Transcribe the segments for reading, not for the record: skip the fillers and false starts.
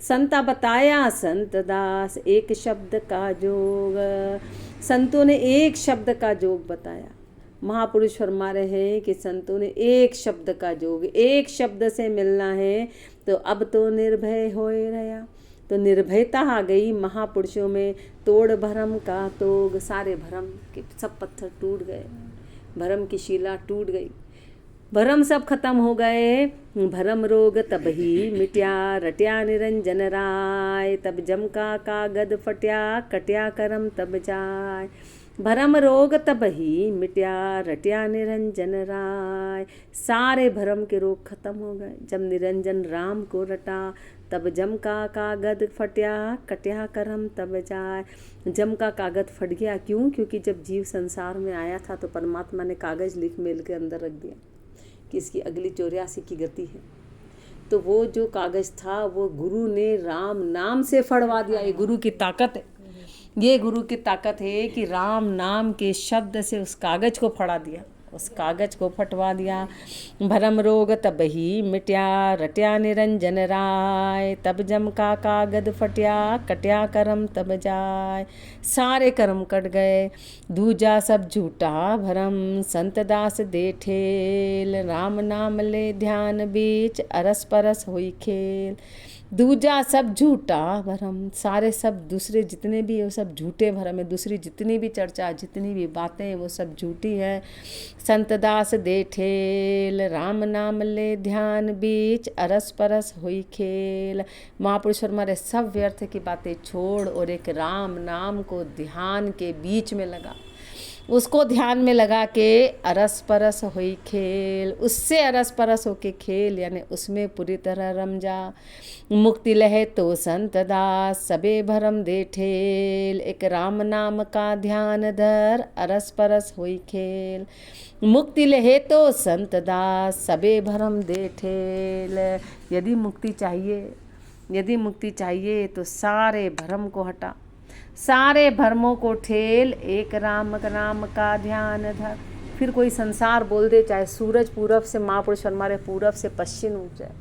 संता बताया संत दास एक शब्द का जोग। संतों ने एक शब्द का जोग बताया। महापुरुष फरमा रहे हैं कि संतों ने एक शब्द का जोग, एक शब्द से मिलना है तो अब तो निर्भय होए रहा। तो निर्भयता आ गई महापुरुषों में। तोड़ भरम का तोग, सारे भरम के सब पत्थर टूट गए, भरम की शिला टूट गई, भरम सब खत्म हो गए। भरम रोग तब ही मिट्या, रट्या निरंजन राय। तब जम का कागद फट्या, कट्या करम तब जाय। भरम रोग तब ही मिट्या, रट्या निरंजन राय। सारे भरम के रोग खत्म हो गए जब निरंजन राम को रटा। तब जम का कागद फट्या, कट्या करम तब जाय। जम का कागज फट गया, क्यों? क्योंकि जब जीव संसार में आया था तो परमात्मा ने कागज लिख मेल के अंदर रख दिया कि इसकी अगली 84 की गति है। तो वो जो कागज था वो गुरु ने राम नाम से फड़वा दिया। ये गुरु की ताकत है, ये गुरु की ताकत है कि राम नाम के शब्द से उस कागज को फड़ा दिया, उस कागज को फटवा दिया। भरम रोग तब ही मिट्या, रट्या निरंजन राय। तब जम का कागद फट्या, कट्या करम तब जाय। सारे कर्म कट गए, दूजा सब झूठा भरम। संत दास दे ठेल, राम नाम ले ध्यान बीच। अरस परस हुई खेल। दूजा सब झूठा भरम, सारे सब दूसरे जितने भी वो सब झूठे भरम है। दूसरी जितनी भी चर्चा, जितनी भी बातें हैं वो सब झूठी है। संत दास दे ठेल, राम नाम ले ध्यान बीच। अरस परस हुई खेल। महापुरुष हमारे सब व्यर्थ की बातें छोड़ और एक राम नाम को ध्यान के बीच में लगा, उसको ध्यान में लगा के अरस परस हुई खेल। उससे अरस परस होके खेल, यानी उसमें पूरी तरह रम जा। मुक्ति लहे तो संत दास, सबे भरम दे ठेल। एक राम नाम का ध्यान धर, अरस परस हुई खेल। मुक्ति लहे तो संत दास, सबे भरम दे ठेल। यदि मुक्ति चाहिए, यदि मुक्ति चाहिए तो सारे भरम को हटा, सारे भरमों को ठेल। एक राम नाम का ध्यान धर। फिर कोई संसार बोल दे, चाहे सूरज पूरब से, महापुरुष हमारे पूरब से पश्चिम उठ जाए,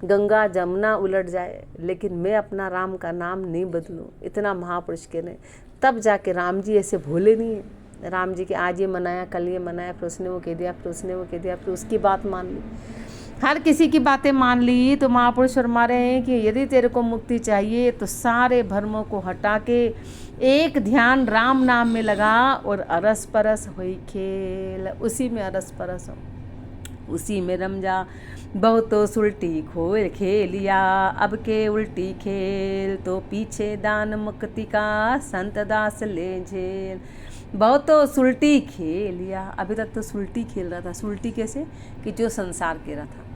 गंगा जमुना उलट जाए, लेकिन मैं अपना राम का नाम नहीं बदलूं। इतना महापुरुष के ने, तब जाके राम जी ऐसे भूले नहीं है। राम जी के आज ये मनाया, कल ये मनाया, फिर उसने वो कह दिया, फिर उसने वो कह दिया, फिर उसकी बात मान ली, हर किसी की बातें मान ली। तो महापुरुष फरमा रहे हैं कि यदि तेरे को मुक्ति चाहिए तो सारे भरमों को हटा के एक ध्यान राम नाम में लगा और अरस परस हुई खेल। उसी में अरस परस हो, उसी में रम जा। बहुतो सुलटी खोल खेलिया, अब के उल्टी खेल। तो पीछे दान मुक्ति का, संत दास ले झेल। बहुतो सुलटी खेलिया, अभी तक तो सुलटी खेल रहा था। सुलटी कैसे? कि जो संसार कह रहा था।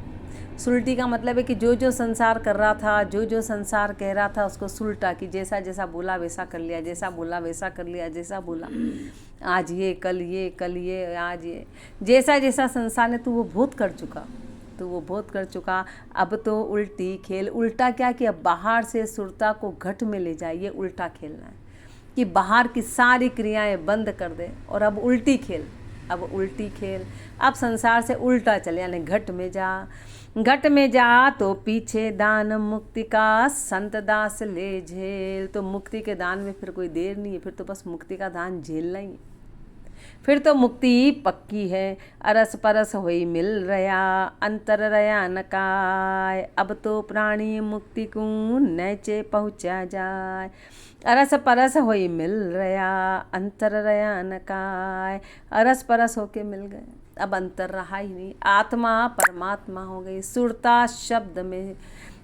सुलटी का मतलब है कि जो जो संसार कर रहा था, जो जो संसार कह रहा था उसको सुलटा, कि जैसा जैसा बोला वैसा कर लिया, जैसा बोला वैसा कर लिया, जैसा बोला आज ये, कल ये, कल ये, आज ये, जैसा जैसा संसार ने, तो वो बहुत कर चुका, तो वो बहुत कर चुका। अब तो उल्टी खेल। उल्टा क्या? कि अब बाहर से सुरता को घट में ले जाए, ये उल्टा खेलना है कि बाहर की सारी क्रियाएं बंद कर दे और अब उल्टी खेल, अब उल्टी खेल। अब संसार से उल्टा चले, यानी घट में जा। घट में जा तो पीछे दान मुक्ति का, संत दास ले झेल। तो मुक्ति के दान में फिर कोई देर नहीं है, फिर तो बस मुक्ति का दान झेलना ही है, फिर तो मुक्ति पक्की है। अरस परस होई मिल रया, अंतर रया नकाय। अब तो प्राणी मुक्ति को नैचे पहुँचा जाए। अरस परस होई मिल रया, अंतर रया नकाय। अरस परस होके मिल गए, अब अंतर रहा ही नहीं, आत्मा परमात्मा हो गई। सुरता शब्द में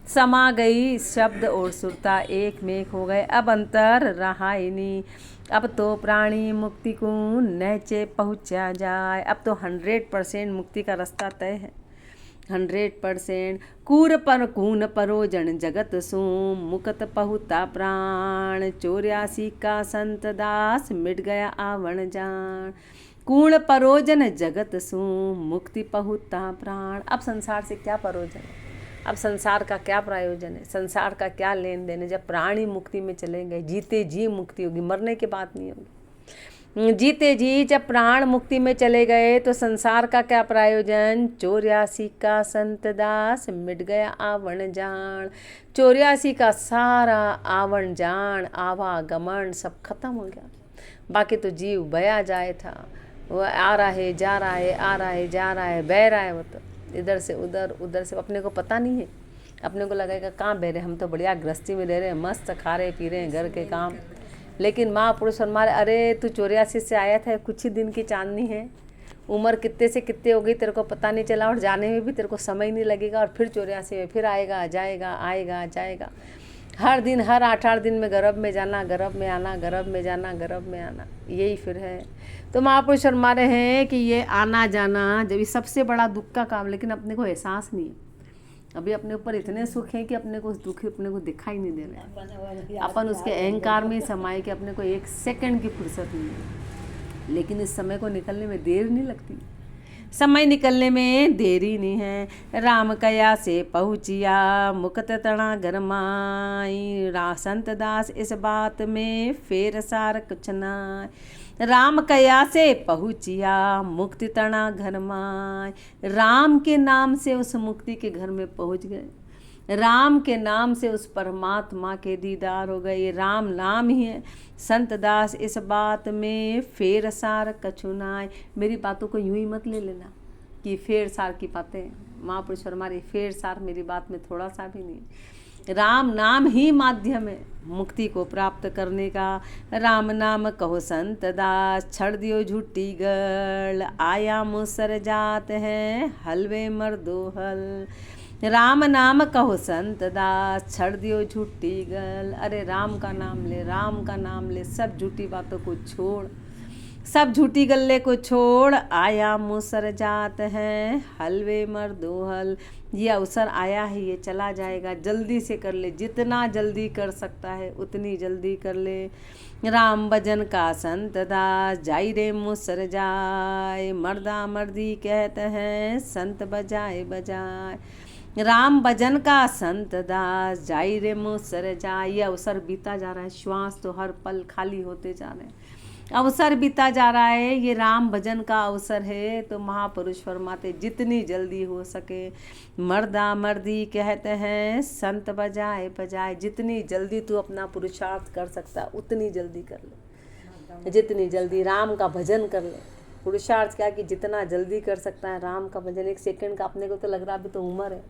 समा गई, शब्द और सुरता एक में एक हो गए, अब अंतर रहा ही नहीं। अब तो प्राणी मुक्ति को नैचे पहुँचा जाए। अब तो 100% मुक्ति का रास्ता तय है, 100%। कूर पर कून परोजन जगत सो, मुकत पहुता प्राण। 84 का संत दास, मिट गया आवण जान। कूण परोजन जगत सो, मुक्ति पहुता प्राण। अब संसार से क्या परोजन है, अब संसार का क्या प्रयोजन है, संसार का क्या लेन देन है, जब प्राणी मुक्ति में चले गए। जीते जी मुक्ति होगी, मरने के बाद नहीं होगी। जीते जी जब प्राण मुक्ति में चले गए तो संसार का क्या प्रयोजन। 84 का संत दास मिट गया आवण जान। 84 का सारा आवण जान आवागमन सब खत्म हो गया। बाकी तो जीव बया जाए था, वो आ रहा है जा रहा है, आ रहा है जा रहा है, बह रहा है, वो तो इधर से उधर उधर से, अपने को पता नहीं है। अपने को लगेगा कहाँ बह रहे, हम तो बढ़िया गृहस्थी में रह रहे हैं, मस्त खा रहे पी रहे हैं घर के काम। लेकिन महापुरुष फरमाए, अरे तू 84 से आया था, कुछ ही दिन की चांदनी है, उम्र कितने से कितने हो गई तेरे को पता नहीं चला, और जाने में भी तेरे को समय नहीं लगेगा, और फिर 84 में फिर आएगा जाएगा आएगा जाएगा। हर दिन हर 8-8 दिन में गर्भ में जाना, गर्भ में आना, गर्भ में जाना, गर्भ में आना, यही फिर है। तो महापुरुष फरमा रहे हैं कि ये आना जाना जब ये सबसे बड़ा दुख का काम, लेकिन अपने को एहसास नहीं है। अभी अपने ऊपर इतने सुख हैं कि अपने को उस दुख अपने को दिखाई नहीं दे रहे। अपन उसके अहंकार में समाये कि अपने को 1 सेकंड की फुर्सत नहीं है। लेकिन इस समय को निकलने में देर नहीं लगती, समय निकलने में देरी नहीं है। राम कया से पहुँचिया मुकत तना गरमाई। संत दास इस बात में फेर सार कुछ ना। राम कया से पहुँचिया मुक्ति तना घर माय। राम के नाम से उस मुक्ति के घर में पहुँच गए। राम के नाम से उस परमात्मा के दीदार हो गए। ये राम नाम ही है। संत दास इस बात में फेर सार कछु नाय। मेरी बातों को यूं ही मत ले लेना कि फेर सार की बातें। महापुरुष हमारी फेर सार मेरी बात में थोड़ा सा भी नहीं। राम नाम ही माध्यम है मुक्ति को प्राप्त करने का। राम नाम कहो संत दास छड़ दियो झूठी गल। आया मुसर जात है हलवे मर्दो हल। राम नाम कहो संत दास छड़ दियो झूठी गल। अरे राम का नाम ले, राम का नाम ले, सब झूठी बातों को छोड़, सब झूठी गल्ले को छोड़। आया मुसर जात है हलवे मर्दो हल। ये अवसर आया है, ये चला जाएगा, जल्दी से कर ले, जितना जल्दी कर सकता है उतनी जल्दी कर ले। राम भजन का संत दास जाई रे मुसर जाए। मर्दा मर्दी कहते हैं संत बजाए बजाए। राम भजन का संत दास जाई रे मुसर जाए। ये अवसर बीता जा रहा है, श्वास तो हर पल खाली होते जा रहे हैं, अवसर बीता जा रहा है। ये राम भजन का अवसर है। तो महापुरुष फरमाते जितनी जल्दी हो सके, मर्दा मर्दी कहते हैं संत बजाए बजाए। जितनी जल्दी तू अपना पुरुषार्थ कर सकता उतनी जल्दी कर ले, जितनी जल्दी राम का भजन कर ले। पुरुषार्थ क्या कि जितना जल्दी कर सकता है राम का भजन। 1 सेकंड का अपने को तो लग रहा अभी तो उम्र है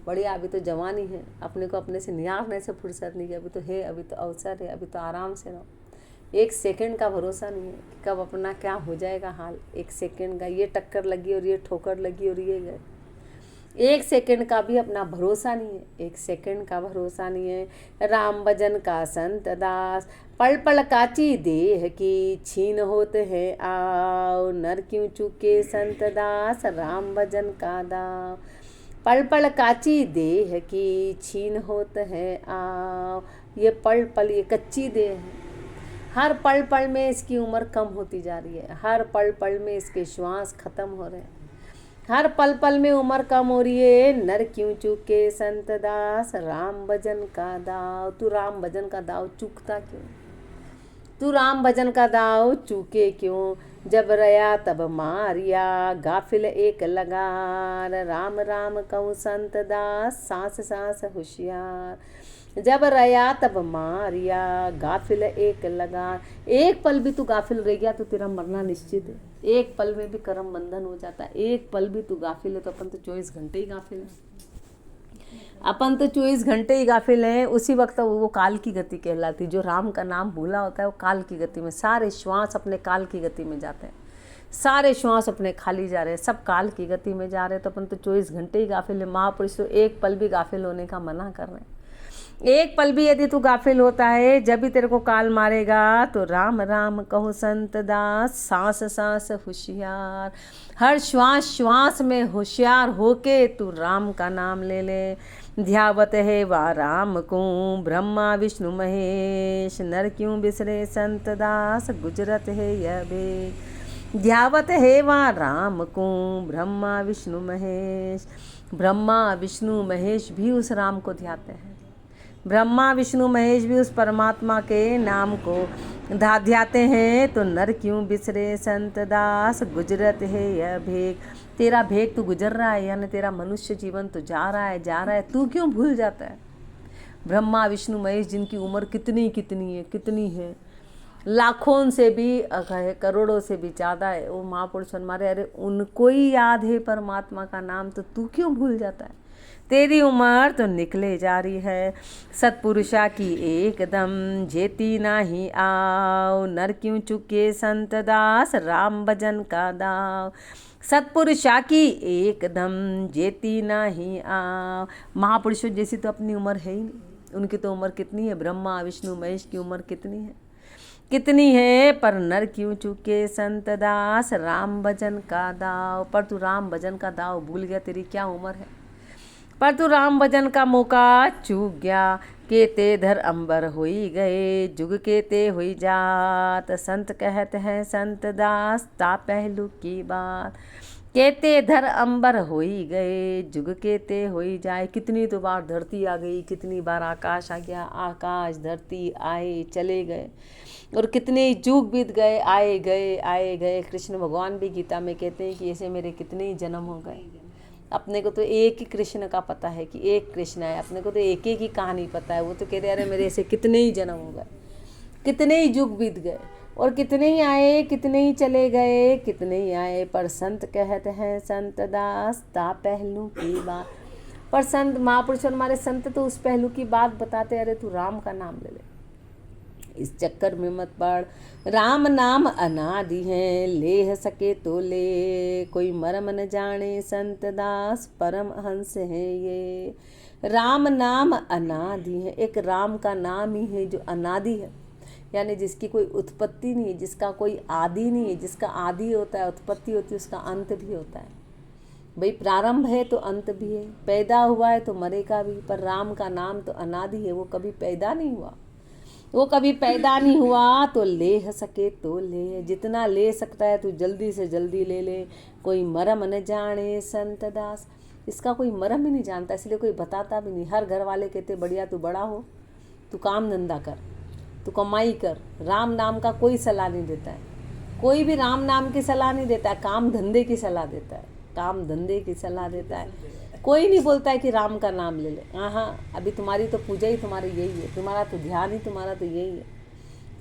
बढ़िया, अभी तो जवानी है, अपने को अपने से निहारने से फुर्सत नहीं है, अभी तो है, अभी तो अवसर है, अभी तो आराम से रहो। 1 सेकंड का भरोसा नहीं है कि कब अपना क्या हो जाएगा हाल। 1 सेकंड का ये टक्कर लगी और ये ठोकर लगी और ये गए। 1 सेकंड का भी अपना भरोसा नहीं है, 1 सेकंड का भरोसा नहीं है। राम भजन का संत दास पल पल काची देह की छीन होते हैं आओ। नर क्यों चूके संत दास राम भजन का दाव। पल पल काची देह की छीन होते हैं आओ। ये पल पल ये कच्ची देह है, हर पल पल में इसकी उम्र कम होती जा रही है, हर पल पल में इसके श्वास खत्म हो रहे हैं, हर पल पल में उम्र कम हो रही है। नर क्यों चूके संत दास राम भजन का दाव। तू राम भजन का दाव चूकता क्यों, तू राम भजन का दाव चूके क्यों। जब रया तब मारिया गाफिल एक लगार। राम राम कहूँ संत दास सांस सांस होशियार। जब रया तब मारिया गाफिल एक लगा। एक पल भी तू गाफिल रह गया तो तेरा मरना निश्चित है। एक पल में भी कर्म बंधन हो जाता है। एक पल भी तू गाफिल है तो अपन तो 24 घंटे ही गाफिल है, अपन तो 24 घंटे ही गाफिल हैं। उसी वक्त वो काल की गति कहलाती। जो राम का नाम भूला होता है वो काल की गति में, सारे श्वास अपने काल की गति में जाते हैं, सारे श्वास अपने खाली जा रहे हैं, सब काल की गति में जा रहे हैं। तो अपन तो 24 घंटे ही गाफिल है। महापुरुष तो एक पल भी गाफिल होने का मना कर रहे हैं। एक पल भी यदि तू गाफिल होता है, जब भी तेरे को काल मारेगा तो राम राम कहो संत दास सांस सांस होशियार। हर श्वास श्वास में होशियार होके तू राम का नाम ले ले। ध्यावत है वा राम को ब्रह्मा विष्णु महेश। नर क्यों बिसरे संत दास गुजरत है यह भेद। ध्यावत है वा राम को ब्रह्मा विष्णु महेश। ब्रह्मा विष्णु महेश भी उस राम को ध्याते हैं। ब्रह्मा विष्णु महेश भी उस परमात्मा के नाम को ध्याते हैं, तो नर क्यों बिसरे संत दास, गुजरत है यह भेग। तेरा भेग तो गुजर रहा है, यानी तेरा मनुष्य जीवन तो जा रहा है, तू क्यों भूल जाता है। ब्रह्मा विष्णु महेश जिनकी उम्र कितनी है, लाखों से भी करोड़ों से भी ज़्यादा है, वो महापुरुष हमारे, अरे उनको ही याद है परमात्मा का नाम, तो तू क्यों भूल जाता है। तेरी उम्र तो निकले जा रही है, सतपुरुषा की एकदम जेती नाही आओ, नर क्यों चुके संत दास, राम भजन का दाव। सतपुरुषा की एकदम जेती नाही आओ। महापुरुषों जैसी तो अपनी उम्र है ही नहीं, उनकी तो उम्र कितनी है, ब्रह्मा विष्णु महेश की उम्र कितनी है, पर नर क्यों चुके संत दास, राम भजन का दाव। पर तू राम भजन का दाव भूल गया, तेरी क्या उम्र है, पर तू राम भजन का मौका चूक गया। केते धर अंबर होई गए, जुग केते हुई जात, संत कहते हैं संत दास, ता पहलू की बात। केते धर अंबर होई गए, जुग केते होई जाए। कितनी तो बार धरती आ गई, कितनी बार आकाश आ गया, आकाश धरती आए चले गए, और कितने युग बीत गए, आए गए। कृष्ण भगवान भी गीता में कहते हैं कि ऐसे मेरे कितने जन्म हो गए। अपने को तो एक ही कृष्ण का पता है कि एक कृष्ण है, अपने को तो एक ही कहानी पता है। वो तो कह रहे अरे मेरे ऐसे कितने ही जन्म हो गए, कितने ही युग बीत गए, और कितने ही आए, कितने ही चले गए, कितने ही आए, पर संत कहते हैं संत दास, ता पहलू की बात। पर संत महापुरुष हमारे संत तो उस पहलू की बात बताते, अरे तू राम का नाम ले ले, इस चक्कर में मत पड़। राम नाम अनादि है, ले सके तो ले, कोई मरम न जाने संत दास, परम हंस है ये। राम नाम अनादि है, एक राम का नाम ही है जो अनादि है, यानी जिसकी कोई उत्पत्ति नहीं है, जिसका कोई आदि नहीं है। जिसका आदि होता है, उत्पत्ति होती है, उसका अंत भी होता है। भाई प्रारंभ है तो अंत भी है, पैदा हुआ है तो मरेगा भी। पर राम का नाम तो अनादि है, वो कभी पैदा नहीं हुआ, वो कभी पैदा नहीं हुआ, तो ले सके तो ले, जितना ले सकता है तू जल्दी से जल्दी ले ले। कोई मरम न जाने संत दास, इसका कोई मरम ही नहीं जानता, इसलिए कोई बताता भी नहीं। हर घर वाले कहते बढ़िया तू बड़ा हो, तू काम धंधा कर, तू कमाई कर। राम नाम का कोई सलाह नहीं देता है, कोई भी राम नाम की सलाह नहीं देता है, काम धंधे की सलाह देता है, काम धंधे की सलाह देता है। कोई नहीं बोलता है कि राम का नाम ले ले। हाँ, अभी तुम्हारी तो पूजा ही तुम्हारी यही है, तुम्हारा तो ध्यान ही तुम्हारा तो यही है,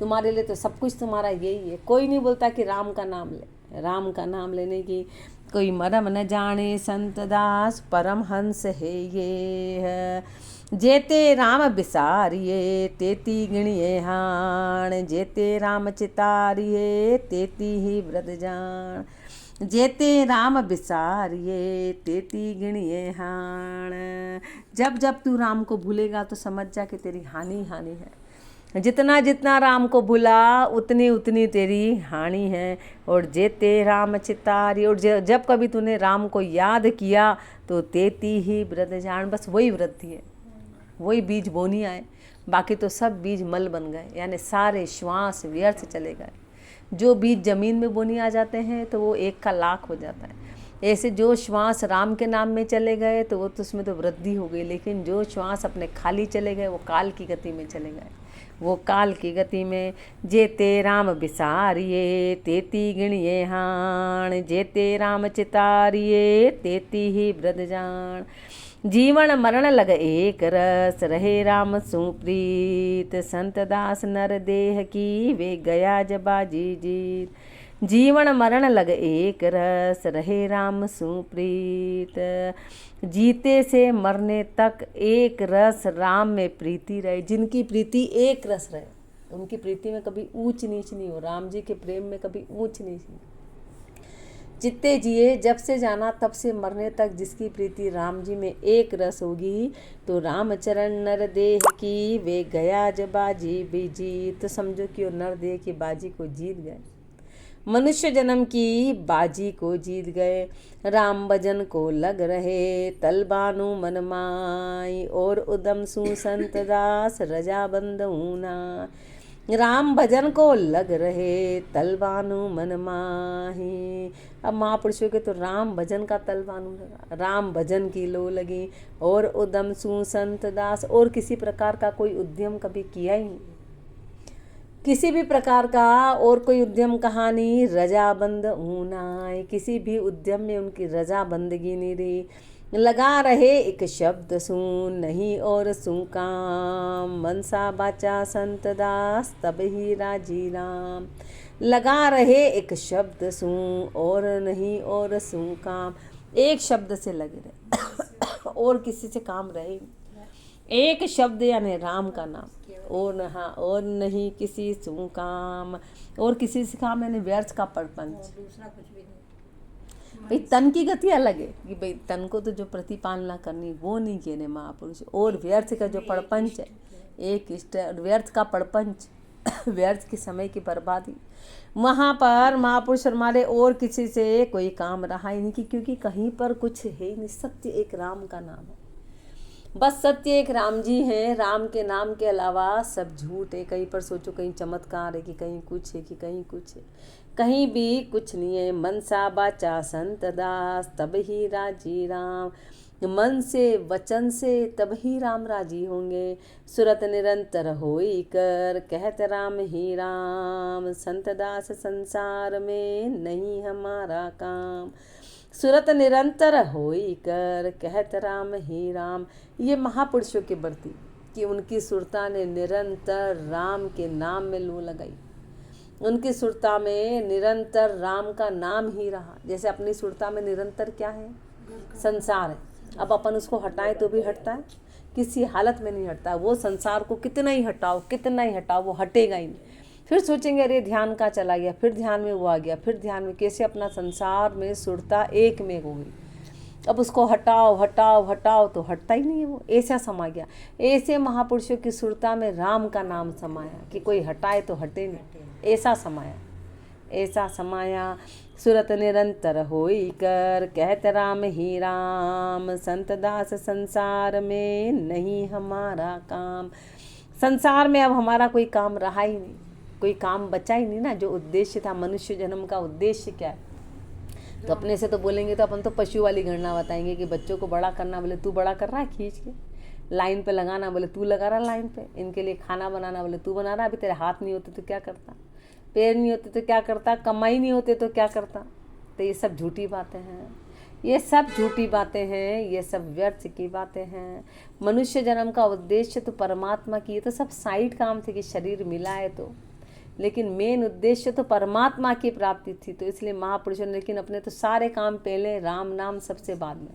तुम्हारे लिए तो सब कुछ तुम्हारा यही है। कोई नहीं बोलता कि राम का नाम ले। राम का नाम लेने की कोई मरम न जाने संत दास, परम हंस है ये है। जेते राम बिसारिये, तेती गिणिये हाण, जेते राम चितारिये, तेती ही व्रत जान। जेते राम बिसारिये, तेती गिणिये हाण। जब जब तू राम को भूलेगा तो समझ जा कि तेरी हानि है। जितना जितना राम को भूला उतनी उतनी तेरी हानि है। और जेते राम चितारी, और जब कभी तूने राम को याद किया तो तेती ही व्रत जान। बस वही वृद्धि है, वही बीज बोनी आए, बाकी तो सब बीज मल बन गए, यानी सारे श्वास व्यर्थ चले गए। जो बीज जमीन में बोनी आ जाते हैं तो वो 1 का लाख हो जाता है। ऐसे जो श्वास राम के नाम में चले गए तो वो तो उसमें तो वृद्धि हो गई, लेकिन जो श्वास अपने खाली चले गए वो काल की गति में चले गए। वो काल की गति में जेते राम बिसारिये, तेती गिणिये हाण। जेते राम चितारिये, तेती ही व्रत जान। जीवन मरण लग एक रस, रहे राम सुप्रीत। संत दास नर देह की, वे गया जबाजी जीत। जीवन मरण लग एक रस, रहे राम सुप्रीत। जीते से मरने तक एक रस राम में प्रीति रहे। जिनकी प्रीति एक रस रहे, उनकी प्रीति में कभी ऊंच नीच नहीं हो। राम जी के प्रेम में कभी ऊंच नीच नहीं। जितने जिए, जब से जाना तब से मरने तक जिसकी प्रीति राम जी में एक रस होगी, तो रामचरण नर देह की, वे गया जब बाजी भी जीत। तो समझो कि वो नर देह की बाजी को जीत गए, मनुष्य जन्म की बाजी को जीत गए। राम भजन को लग रहे, तलबानु मन माई। और उदम सु संत दास, रजा बंद ऊना। राम भजन को लग रहे तलवानु मन माही। अब महापुरुषों के तो राम भजन का तलवानु लगा, राम भजन की लो लगी, और उदम सु संत दास, और किसी प्रकार का कोई उद्यम कभी किया ही नहीं, किसी भी प्रकार का और कोई उद्यम कहानी रजाबंद ऊनाए, किसी भी उद्यम में उनकी रजा बंदगी नहीं रही। लगा रहे एक शब्द सुन नहीं और सुन काम, मनसा बाचा संत दास तब ही राजी राम। लगा रहे एक शब्द सुन और नहीं और सुन काम, एक शब्द से लगे रहे और किसी से काम रहे, एक शब्द यानी राम का नाम, और हाँ और नहीं किसी सुन काम, और किसी से काम यानी व्यर्थ का प्रपंच। भाई तन की गति अलग है कि भाई तन को तो जो प्रतिपालना करनी वो नहीं कह रहे महापुरुष, और व्यर्थ का जो प्रपंच है, एक इष्ट व्यर्थ का प्रपंच व्यर्थ के समय की बर्बादी, वहाँ पर महापुरुष हमारे और किसी से कोई काम रहा ही नहीं, क्योंकि कहीं पर कुछ है ही नहीं, सत्य एक राम का नाम है, बस सत्य एक राम जी हैं। राम के नाम के अलावा सब झूठ है। कहीं पर सोचो कहीं चमत्कार है कि कहीं कुछ है कि कहीं कुछ है, कहीं भी कुछ नहीं है। मनसा बाचा संत दास तब ही राजी राम, मन से वचन से तब ही राम राजी होंगे। सुरत निरंतर होई कर कहत राम ही राम, संत दास संसार में नहीं हमारा काम। सुरत निरंतर होई कर कहत राम ही राम, ये महापुरुषों की बरती कि उनकी सुरता ने निरंतर राम के नाम में लू लगाई, उनकी सुरता में निरंतर राम का नाम ही रहा। जैसे अपनी सुरता में निरंतर क्या है, संसार है, अब अपन उसको हटाएं तो भी हटता है, किसी हालत में नहीं हटता। वो संसार को कितना ही हटाओ वो हटेगा ही नहीं। फिर सोचेंगे अरे ध्यान का चला गया, फिर ध्यान में वो आ गया, फिर ध्यान में, कैसे अपना संसार में सुरता एक में हो गई। अब उसको हटाओ तो हटता ही नहीं है, वो ऐसा समा गया। ऐसे महापुरुषों की सुरता में राम का नाम समाया कि कोई हटाए तो हटे नहीं, ऐसा समाया। सुरत निरंतर होई कर कहत राम ही राम, संत दास संसार में नहीं हमारा काम। संसार में अब हमारा कोई काम रहा ही नहीं, कोई काम बचा ही नहीं ना। जो उद्देश्य था मनुष्य जन्म का, उद्देश्य क्या है, तो अपने से तो बोलेंगे तो अपन तो पशु वाली गणना बताएंगे कि बच्चों को बड़ा करना, बोले तू बड़ा कर रहा है खींच के, लाइन पे लगाना बोले तू लगा रहा लाइन पे, इनके लिए खाना बनाना बोले तू बना रहा, अभी तेरे हाथ नहीं होते तो क्या करता, पैर नहीं होते तो क्या करता, कमाई नहीं होते तो क्या करता। तो ये सब झूठी बातें हैं, ये सब झूठी बातें हैं, ये सब व्यर्थ की बातें हैं। मनुष्य जन्म का उद्देश्य तो परमात्मा की, ये तो सब साइड काम थे कि शरीर मिला है तो, लेकिन मेन उद्देश्य तो परमात्मा की प्राप्ति थी। तो इसलिए महापुरुषों ने, लेकिन अपने तो सारे काम पहले, राम नाम सबसे बाद में,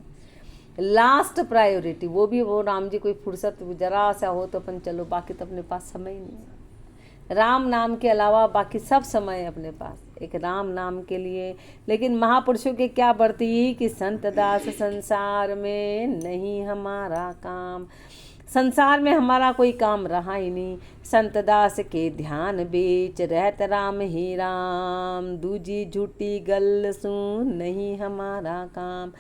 लास्ट प्रायोरिटी। वो भी वो राम जी कोई फुर्सत जरा सा हो तो अपन चलो, बाकी तो अपने पास समय ही नहीं है। राम नाम के अलावा बाकी सब समय है अपने पास एक राम नाम के लिए। लेकिन महापुरुषों के क्या बढ़ती कि संत दास संसार में नहीं हमारा काम, संसार में हमारा कोई काम रहा ही नहीं। संत दास के ध्यान बीच रहत राम ही राम, दूजी झूठी गल सुन नहीं हमारा काम।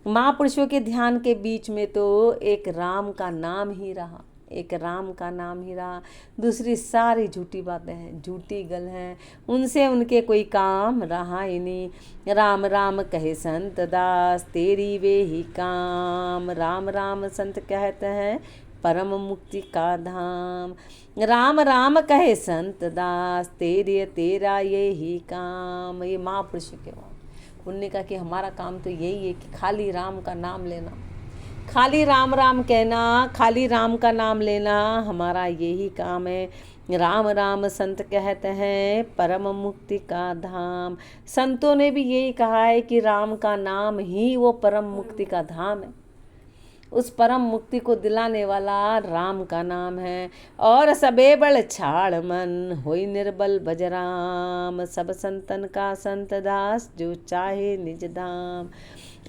महापुरुषों के ध्यान के बीच में तो एक राम का नाम ही रहा, एक राम का नाम ही रहा, दूसरी सारी झूठी बातें हैं, झूठी गल हैं, उनसे उनके कोई काम रहा ही नहीं। राम राम कहे संत दास तेरी वे ही काम, राम राम संत कहते हैं परम मुक्ति का धाम। राम राम कहे संत दास तेरा ये ही काम। ये महापुरुष के बात, उनने कहा कि हमारा काम तो यही है कि खाली राम का नाम लेना, खाली राम राम कहना, खाली राम का नाम लेना, हमारा यही काम है। राम राम संत कहते हैं परम मुक्ति का धाम। संतों ने भी यही कहा है कि राम का नाम ही वो परम मुक्ति का धाम है, उस परम मुक्ति को दिलाने वाला राम का नाम है। और सबे बड़ छाड़ मन होई निर्बल भजराम, सब संतन का संत दास जो चाहे निज धाम।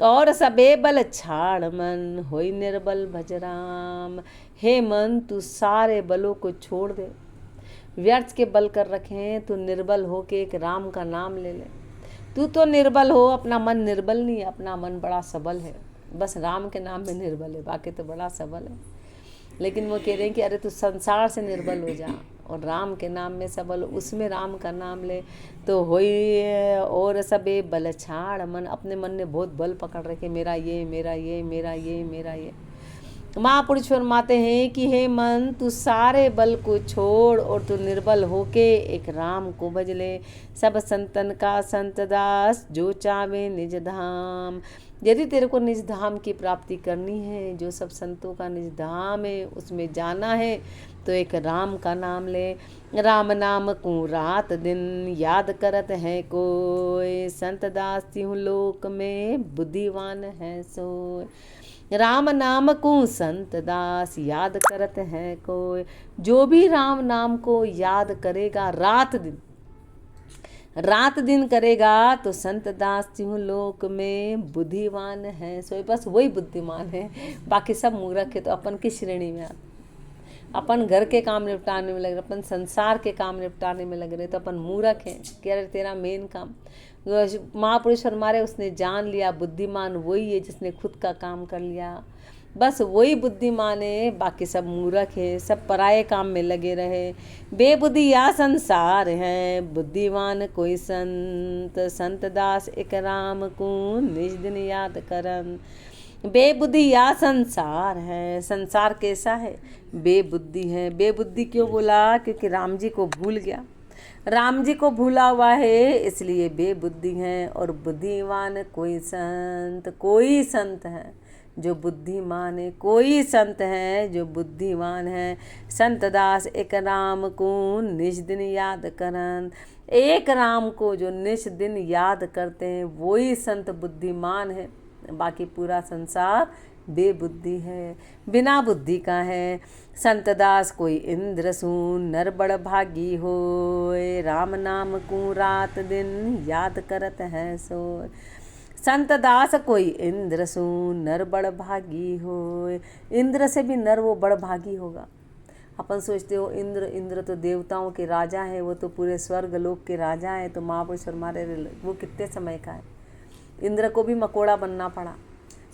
और सबे बल छाड़ मन होई निर्बल भजराम, हे मन तू सारे बलों को छोड़ दे, व्यर्थ के बल कर रखे हैं, तू निर्बल हो के एक राम का नाम ले ले। तू तो निर्बल हो, अपना मन निर्बल नहीं है, अपना मन बड़ा सबल है, बस राम के नाम में निर्बल है, बाकी तो बड़ा सबल है। लेकिन वो कह रहे हैं कि अरे तू संसार से निर्बल हो जा, और राम के नाम में सबल, उसमें राम का नाम ले तो होई और सबे बल छाड़ मन, अपने मन ने बहुत बल पकड़ रखे, मेरा ये मेरा ये मेरा ये मेरा ये। महापुरुष फरमाते हैं कि हे मन तू सारे बल को छोड़ और तू निर्बल होके एक राम को भज ले। सब संतन का संत दास जो चावे निज धाम। यदि तेरे को निज धाम की प्राप्ति करनी है, जो सब संतों का निज धाम है उसमें जाना है, तो एक राम का नाम ले। राम नाम को रात दिन याद करत है कोई, संत दास तिहु लोक में बुद्धिवान है सोय। राम नाम को संत दास याद करत है कोई, जो भी राम नाम को याद करेगा रात दिन करेगा, तो संत दास तिहु लोक में बुद्धिवान है सोई। बस वही बुद्धिमान है, बाकी सब मूर्ख है। तो अपन किस श्रेणी में आते? अपन घर के काम निपटाने में लग रहे, अपन संसार के काम निपटाने में लग रहे, तो अपन मूर्ख हैं। कह रहे तेरा मेन काम महापुरुष फरमारे उसने जान लिया, बुद्धिमान वही है जिसने खुद का काम कर लिया। बस वही बुद्धिमान है, बाकी सब मूर्ख है, सब पराये काम में लगे रहे। बेबुद्धि या संसार है, बुद्धिमान कोई संत, संत दास एक राम को निज दिन याद करन। बेबुद्धि या संसार है, संसार कैसा है? बेबुद्धि है। बेबुद्धि क्यों बोला? क्योंकि राम जी को भूल गया, राम जी को भूला हुआ है, इसलिए बेबुद्धि है। और बुद्धिमान कोई संत है जो बुद्धिमान है, कोई संत है जो बुद्धिमान है। संत दास एक राम को निज दिन याद करन। एक राम को जो निज दिन याद करते हैं वही संत बुद्धिमान है, बाकी पूरा संसार बेबुद्धि है, बिना बुद्धि का है। संत दास कोई इंद्र सून नर बड़ भागी होय, राम नाम को रात दिन याद करत है सोय। संत दास कोई इंद्र सून नर बड़ भागी होय। इंद्र से भी नर वो बड़ भागी होगा। अपन सोचते हो इंद्र तो देवताओं के राजा है, वो तो पूरे स्वर्ग लोक के राजा है। तो महापुरुष हमारे वो कितने समय का है? इंद्र को भी मकोड़ा बनना पड़ा।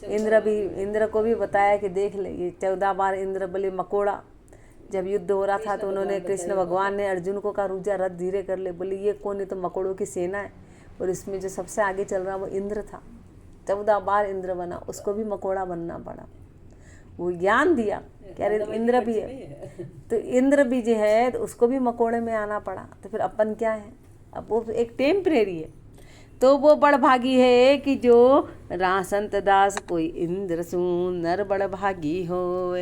इंद्र को भी बताया कि देख ले, ये 14 बार इंद्र बोले मकोड़ा। जब युद्ध हो रहा था तो उन्होंने, कृष्ण भगवान ने अर्जुन को कहा रुक जा, रथ धीरे कर ले। बोले ये कौन है? तो मकोड़ों की सेना है, और इसमें जो सबसे आगे चल रहा वो इंद्र था। 14 बार इंद्र बना, उसको भी मकोड़ा बनना पड़ा। वो ज्ञान दिया कि अरे इंद्र भी है, तो इंद्र भी जो है तो उसको भी मकोड़े में आना पड़ा। तो फिर अपन क्या है? अब वो एक टेम्परेरी है। तो वो बड़ भागी है कि जो संत दास कोई इंद्र सून नर बड़ भागी हो,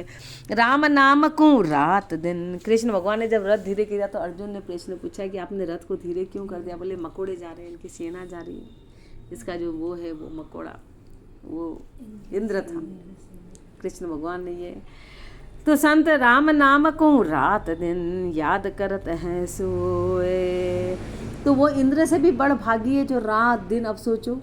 राम नाम को रात दिन। कृष्ण भगवान ने जब रथ धीरे किया तो अर्जुन ने प्रश्न पूछा कि आपने रथ को धीरे क्यों कर दिया? बोले मकोड़े जा रहे हैं, इनकी सेना जा रही है। इसका जो वो है वो मकोड़ा वो इंद्र था। कृष्ण भगवान ने ये तो संत राम नाम को रात दिन याद करत हैं सोए। तो वो इंद्र से भी बड़ भागी है जो रात दिन, अब सोचो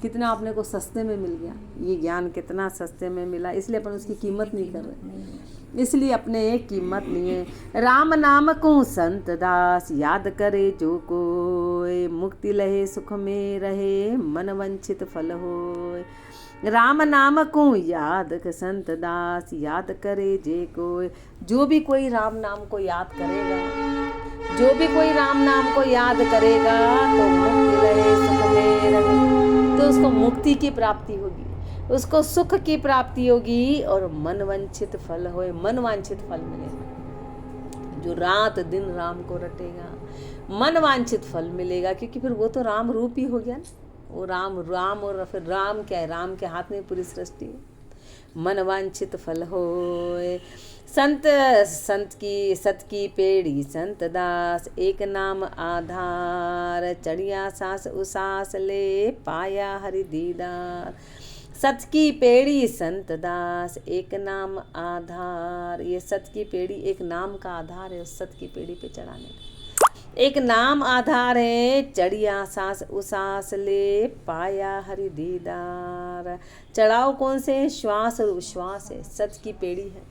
कितना आपने को सस्ते में मिल गया, ये ज्ञान कितना सस्ते में मिला, इसलिए अपन उसकी कीमत नहीं कर रहे, इसलिए अपने एक कीमत नहीं है। राम नाम को संत दास याद करे जो कोय, मुक्ति लहे सुख में रहे मन वंचित फल होय। राम नाम को याद संत दास याद करे जे कोय। जो भी कोई राम नाम को याद करेगा, जो भी कोई राम नाम को याद करेगा तो मुक्ति लहे सुख में रहे, तो उसको मुक्ति की प्राप्ति होगी, उसको सुख की प्राप्ति होगी और मन वांछित फल होए, मन वांछित फल मिलेगा। जो रात दिन राम को रटेगा मन वांछित फल मिलेगा, क्योंकि फिर वो तो राम रूप ही हो गया ना। वो राम और फिर राम क्या है? राम के हाथ में पूरी सृष्टि है। मन वांछित फल होए। संत की सत की पेड़ी संत दास, एक नाम आधार, चढ़िया सांस उसास ले पाया हरि दीदार। सत की पेड़ी संत दास, एक नाम आधार। ये सत की पेड़ी एक नाम का आधार है, उस सत की पेड़ी पे चढ़ाने का एक नाम आधार है। चढ़िया सांस उसास ले पाया हरि दीदार। चढ़ाओ कौन से? श्वास और उश्वास है, सच की पेड़ी है।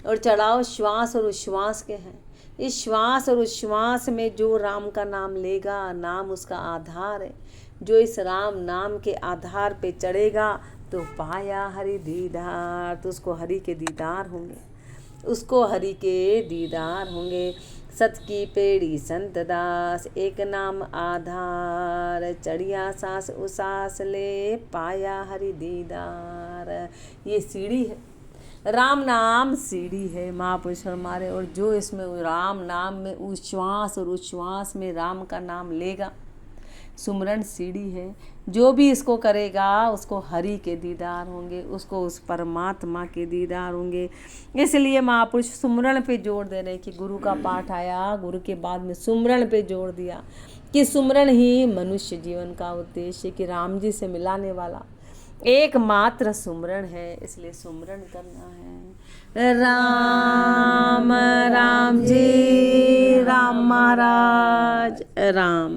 और चढ़ाओ श्वास और उश्वास के हैं। इस श्वास और उश्वास में जो राम का नाम लेगा, नाम उसका आधार है। जो इस राम नाम के आधार पे चढ़ेगा तो पाया हरि दीदार, तो उसको हरि के दीदार होंगे, उसको हरि के दीदार होंगे। सत की पेड़ी संत दास, एक नाम आधार, चढ़िया सांस उसास ले, पाया हरि दीदार। ये सीढ़ी है, राम नाम सीढ़ी है महापुरुष हमारे। और जो इसमें राम नाम में उच्छ्वास और उच्छ्वास में राम का नाम लेगा, सुमरन सीढ़ी है। जो भी इसको करेगा उसको हरि के दीदार होंगे, उसको उस परमात्मा के दीदार होंगे। इसलिए महापुरुष सुमरन पे जोर दे रहे हैं कि गुरु का पाठ आया, गुरु के बाद में सुमरन पे जोर दिया कि सुमरन ही मनुष्य जीवन का उद्देश्य, कि राम जी से मिलाने वाला एकमात्र सुमरन है। इसलिए सुमरन करना है। राम राम जी राम महाराज राम।